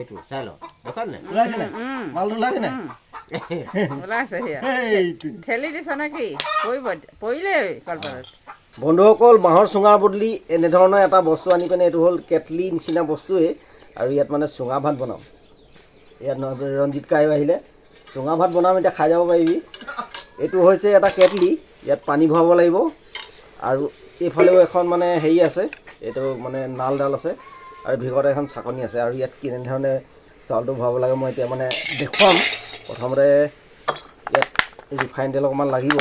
এইটো চাই লওঁ দেখা নাই ওলাইছে নাই মালটো ওলাইছে নাই ওলাইছে সেয়া ঠেলি দিছ নে কি পৰিলে কলপাতত বন্ধুসকল বাঁহৰ চুঙাৰ বদলি এনেধৰণৰ এটা বস্তু আনি পিনে এইটো হ'ল কেটলি নিচিনা বস্তুৱেই আৰু ইয়াত মানে চুঙা ভাত বনাম ইয়াত ৰঞ্জিত কাইও আহিলে চুঙা ভাত বনাম এতিয়া খাই যাব পাৰিবি এইটো হৈছে এটা কেটলি ইয়াত পানী ভৰাব লাগিব আৰু এইফালেও এখন মানে হেৰি আছে এইটো মানে নালডাল আছে আৰু ভিতৰত এখন চাকনি আছে আৰু ইয়াত কেনেধৰণে চাউলটো ভৰাব লাগে মই এতিয়া মানে দেখুৱাম প্ৰথমতে ইয়াত ৰিফাইন তেল অকণমান লাগিব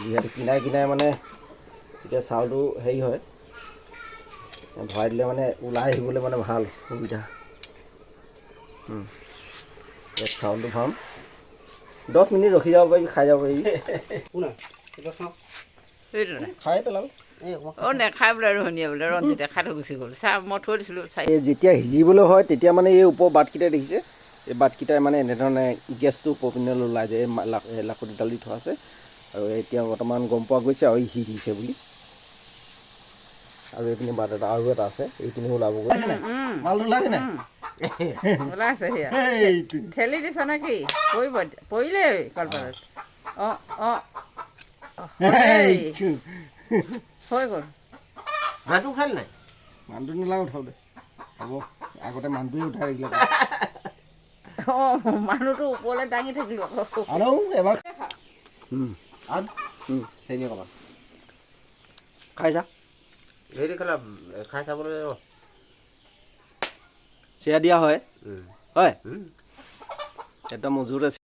যিহেতু কিনাই মানে তেতিয়া চাউলটো হেৰি হয় ভৰাই দিলে মানে ওলাই আহিবলৈ মানে ভাল সুবিধা ইয়াত চাউলটো ভৰাম 10 মিনিট ৰখি যাব পাৰিবি খাই যাব পাৰিবি খাই পেলাল নেখাই বোলে ৰহনীয়া বোলে ৰঞ্জিতে খাই থৈ গুচি গ'ল চাহ মই থৈ দিছিলোঁ যেতিয়া সিজিবলৈ হয় তেতিয়া মানে এই ওপৰ বাটকেইটাই দেখিছে এই বাটকেইটাই মানে এনেধৰণে গেছটো ওপৰ পিনে ওলাই যায় এই লাখুটিডাল দি থোৱা আছে আৰু এতিয়া বৰ্তমান গম পোৱা গৈছে আৰু সিজিছে বুলি আৰু এইপিনি বাট এটা আৰু এটা আছে এইপিনি ওলাবগৈ মালটো ওলাইছে নাই ওলাইছে সেয়া ঠেলি দিছ নে কি পৰিলে কলপাতত হৈ গ'ল মানুহটো উঠালি নাই মানুহটো নালাগে উঠাব দে হ'ব আগতে মানুহটোৱে উঠাই আহিলে মানুহটো ওপৰলৈ দাঙি থাকিলো আনো এবাৰ চেনি অকণমান খাই যা হেৰি খালা খাই চাবলৈ চিৰা দিয়া হয় হয় উম একদম মজুত আছে